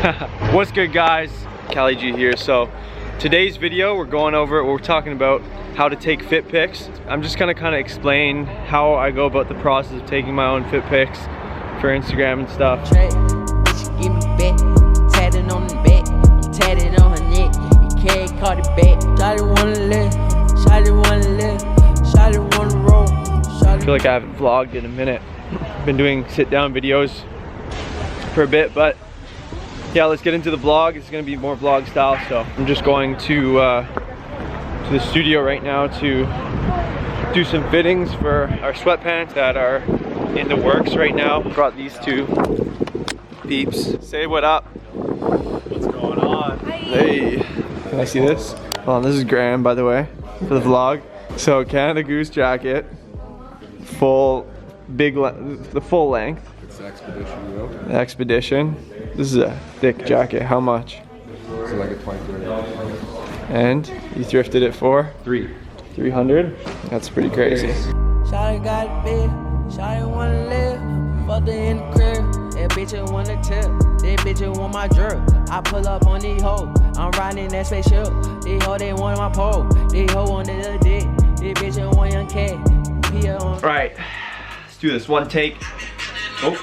What's good, guys? Cali G here. So today's video, we're talking about how to take fit pics. I'm just gonna kind of explain how I go about the process of taking my own fit pics for Instagram and stuff. I feel like I haven't vlogged in a minute. Been doing sit down videos for a bit, but yeah, let's get into the vlog. It's gonna be more vlog style. So I'm just going to the studio right now to do some fittings for our sweatpants that are in the works right now. Brought these two peeps. Say what up. What's going on? Hi. Hey, can I see this? Hold on, this is Graham, by the way, for the vlog. So Canada Goose jacket, the full length. It's the Expedition, you know? The Expedition. This is a thick jacket. How much? It's like a 20. And you thrifted it for? 300? That's pretty crazy. Shawty got a bed, shawty wanna live, fucked her in the crib, that bitch ain't wanna tip, that bitch ain't want my jerk, I pull up on these hoes, I'm riding that spaceship, these hoes they want my pole, these hoes wanted a dick, this bitch ain't want young cat, Right, let's do this, one take. Oh.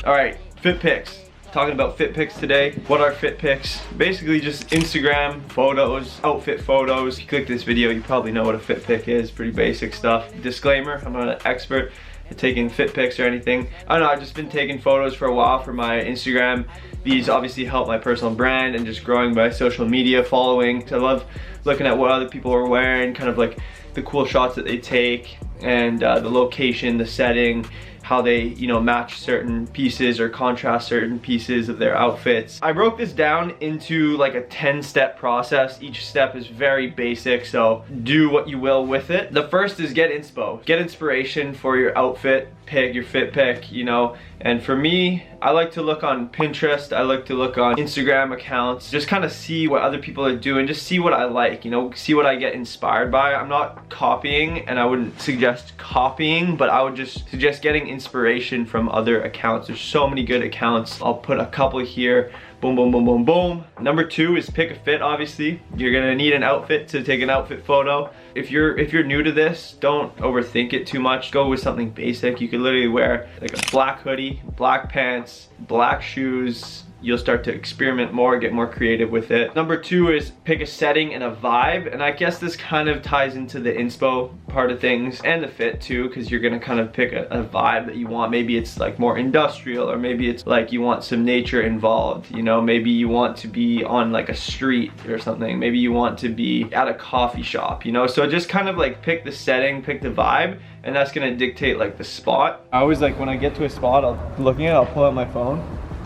Alright, fit pics. Talking about fit pics today. What are fit pics? Basically just Instagram photos, outfit photos. If you click this video, you probably know what a fit pic is. Pretty basic stuff. Disclaimer, I'm not an expert at taking fit pics or anything. I don't know, I've just been taking photos for a while for my Instagram. These obviously help my personal brand and just growing my social media following. I love looking at what other people are wearing, kind of like the cool shots that they take, and the location, the setting, how they, you know, match certain pieces or contrast certain pieces of their outfits. I broke this down into like a 10-step process. Each step is very basic, so do what you will with it. The first is get inspo. Get inspiration for your outfit pic, your fit pic, you know. And for me, I like to look on Pinterest, I like to look on Instagram accounts, just kind of see what other people are doing, just see what I like, you know, see what I get inspired by. I'm not copying, and I wouldn't suggest copying, but I would just suggest getting inspiration from other accounts. There's so many good accounts. I'll put a couple here. Boom, boom, boom, boom, boom. Number 2 is pick a fit, obviously. You're gonna need an outfit to take an outfit photo. If you're new to this, don't overthink it too much. Go with something basic. You could literally wear like a black hoodie, black pants, black shoes. You'll start to experiment more, get more creative with it. Number 2 is pick a setting and a vibe. And I guess this kind of ties into the inspo part of things and the fit too, because you're gonna kind of pick a vibe that you want. Maybe it's like more industrial, or maybe it's like you want some nature involved, you know? Maybe you want to be on like a street or something. Maybe you want to be at a coffee shop, you know? So just kind of like pick the setting, pick the vibe, and that's gonna dictate like the spot. I always like, when I get to a spot, I'll pull out my phone,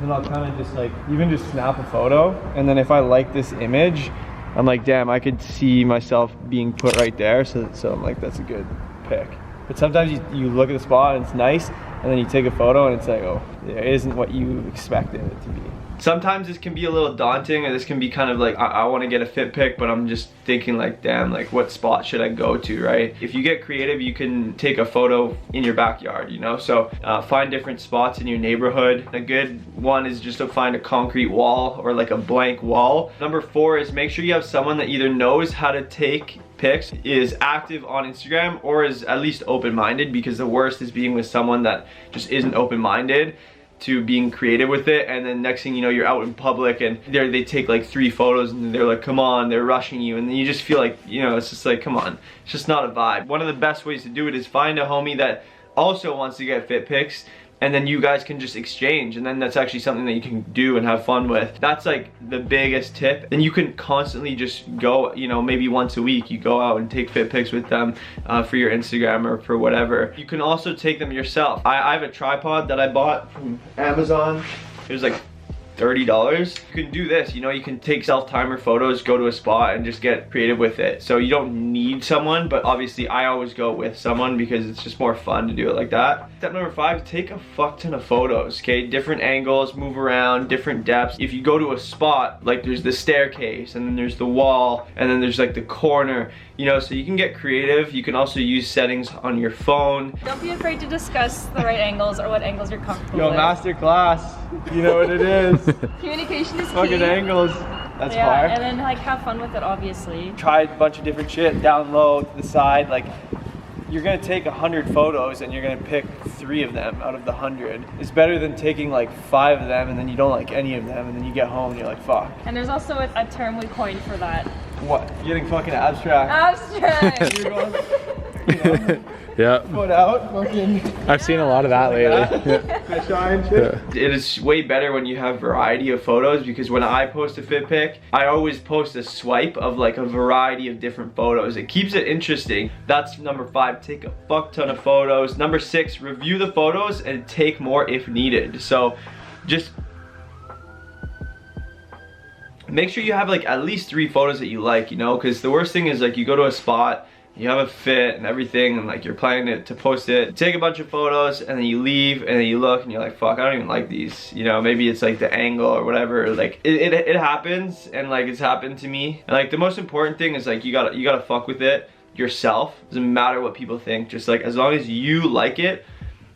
and I'll kind of just like, even just snap a photo, and then if I like this image, I'm like, damn, I could see myself being put right there, so I'm like, that's a good pick. But sometimes you look at the spot and it's nice, and then you take a photo and it's like, oh, it isn't what you expected it to be. Sometimes this can be a little daunting, or this can be kind of like, I want to get a fit pic, but I'm just thinking like, damn, like what spot should I go to, right? If you get creative, you can take a photo in your backyard, you know? So find different spots in your neighborhood. A good one is just to find a concrete wall or like a blank wall. Number 4 is make sure you have someone that either knows how to take pics, is active on Instagram, or is at least open-minded, because the worst is being with someone that just isn't open-minded to being creative with it, and then next thing you know, you're out in public and they take like 3 photos and they're like, come on, they're rushing you, and then you just feel like, you know, it's just like, come on, it's just not a vibe. One of the best ways to do it is find a homie that also wants to get fit pics, and then you guys can just exchange, and then that's actually something that you can do and have fun with. That's like the biggest tip. And you can constantly just go, you know, maybe once a week you go out and take fit pics with them for your Instagram or for whatever. You can also take them yourself. I have a tripod that I bought from Amazon. It was like $30. You can do this, you know, you can take self-timer photos, go to a spot and just get creative with it. So you don't need someone, but obviously I always go with someone because it's just more fun to do it like that. Step number 5, take a fuck ton of photos, okay? Different angles, move around, different depths. If you go to a spot, like there's the staircase, and then there's the wall, and then there's like the corner, You know, so you can get creative. You can also use settings on your phone. Don't be afraid to discuss the right angles or what angles you're comfortable Yo, with. master class. You know what it is. Communication is Fucking key. angles. That's Yeah, fire. and then like have fun with it, obviously. Try a bunch of different shit, down low, to the side. Like, you're gonna take 100 photos and you're gonna pick 3 of them out of the 100. It's better than taking like 5 of them and then you don't like any of them and then you get home and you're like, fuck. And there's also a term we coined for that. What? You're getting fucking abstract. Abstract! You're going, you know, Yeah, foot out, fucking. I've seen a lot of that lately. Shine shit. It is way better when you have variety of photos, because when I post a fit pic, I always post a swipe of like a variety of different photos. It keeps it interesting. That's number 5, take a fuck ton of photos. Number 6, review the photos and take more if needed. So just make sure you have like at least 3 photos that you like, you know, because the worst thing is like you go to a spot, you have a fit and everything, and like you're planning to post it, take a bunch of photos, and then you leave and then you look and you're like, fuck, I don't even like these, you know. Maybe it's like the angle or whatever. Like it happens, and like it's happened to me. And like the most important thing is like you gotta fuck with it yourself. Doesn't matter what people think, just like as long as you like it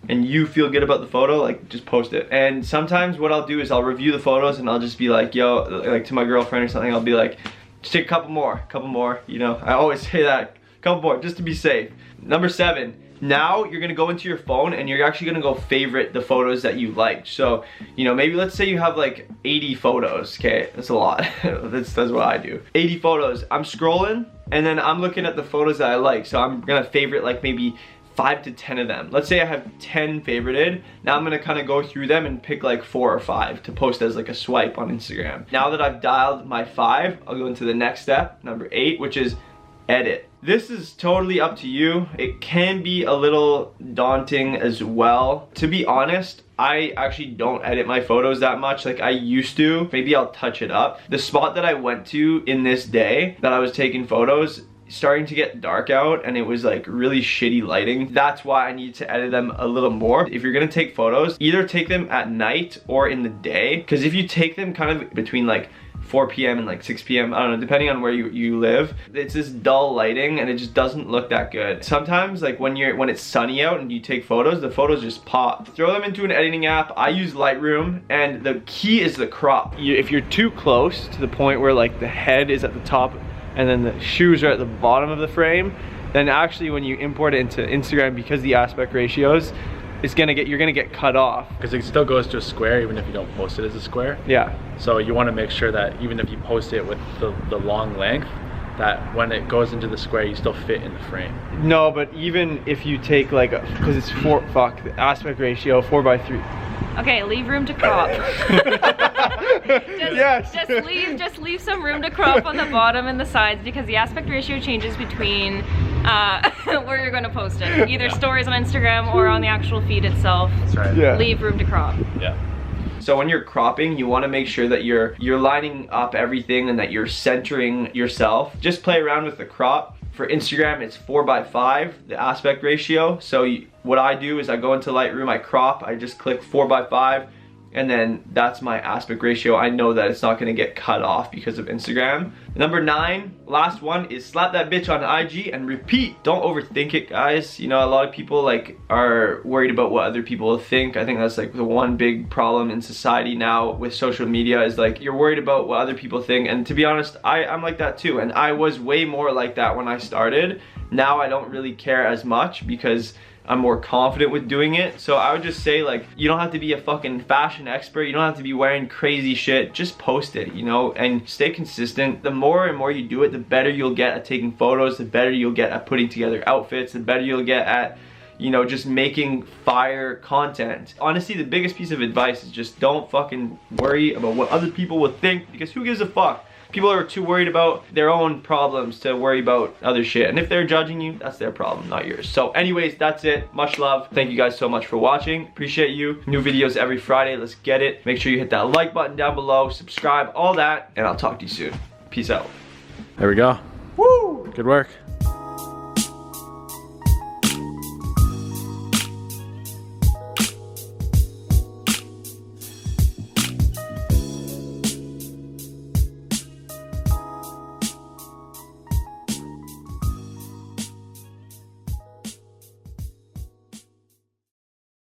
and you feel good about the photo, like just post it. And sometimes what I'll do is I'll review the photos and I'll just be like, yo, like to my girlfriend or something, I'll be like, just take a couple more, you know. I always say that, couple more, just to be safe. Number 7, now you're gonna go into your phone and you're actually gonna go favorite the photos that you liked. So, you know, maybe let's say you have like 80 photos, okay, that's a lot. that's what I do. 80 photos, I'm scrolling and then I'm looking at the photos that I like. So I'm gonna favorite like maybe 5 to 10 of them. Let's say I have 10 favorited. Now I'm gonna kind of go through them and pick like 4 or 5 to post as like a swipe on Instagram. Now that I've dialed my 5, I'll go into the next step, number 8, which is edit. This is totally up to you. It can be a little daunting as well. To be honest, I actually don't edit my photos that much like I used to. Maybe I'll touch it up. The spot that I went to in this day that I was taking photos, starting to get dark out and it was like really shitty lighting. That's why I need to edit them a little more. If you're gonna take photos, either take them at night or in the day, because if you take them kind of between like 4 p.m. and like 6 p.m. I don't know, depending on where you live, it's this dull lighting and it just doesn't look that good. Sometimes like when it's sunny out and you take photos, the photos just pop. Throw them into an editing app. I use Lightroom, and the key is the crop. If you're too close to the point where like the head is at the top and then the shoes are at the bottom of the frame, then actually when you import it into Instagram, because the aspect ratios, you're gonna get cut off. Because it still goes to a square even if you don't post it as a square. Yeah. So you want to make sure that even if you post it with the long length, that when it goes into the square, you still fit in the frame. No, but even if you take like, because it's the aspect ratio 4:3. Okay, leave room to crop. Yes. Just leave some room to crop on the bottom and the sides, because the aspect ratio changes between where you're going to post it. Either stories on Instagram or on the actual feed itself. That's right. Yeah. Leave room to crop. Yeah. So when you're cropping, you want to make sure that you're lining up everything and that you're centering yourself. Just play around with the crop. For Instagram, it's 4:5, the aspect ratio. So what I do is I go into Lightroom, I crop, I just click 4:5, and then that's my aspect ratio. I know that it's not gonna get cut off because of Instagram. Number 9, last one, is slap that bitch on IG and repeat. Don't overthink it, guys. You know, a lot of people like are worried about what other people will think. I think that's like the one big problem in society now with social media, is like you're worried about what other people think. And to be honest, I'm like that too. And I was way more like that when I started. Now I don't really care as much because I'm more confident with doing it. So I would just say, like, you don't have to be a fucking fashion expert. You don't have to be wearing crazy shit. Just post it, you know, and stay consistent. The more and more you do it, the better you'll get at taking photos, the better you'll get at putting together outfits, the better you'll get at, you know, just making fire content. Honestly, the biggest piece of advice is just don't fucking worry about what other people will think, because who gives a fuck? People are too worried about their own problems to worry about other shit. And if they're judging you, that's their problem, not yours. So anyways, that's it. Much love. Thank you guys so much for watching. Appreciate you. New videos every Friday. Let's get it. Make sure you hit that like button down below, subscribe, all that, and I'll talk to you soon. Peace out. There we go. Woo! Good work.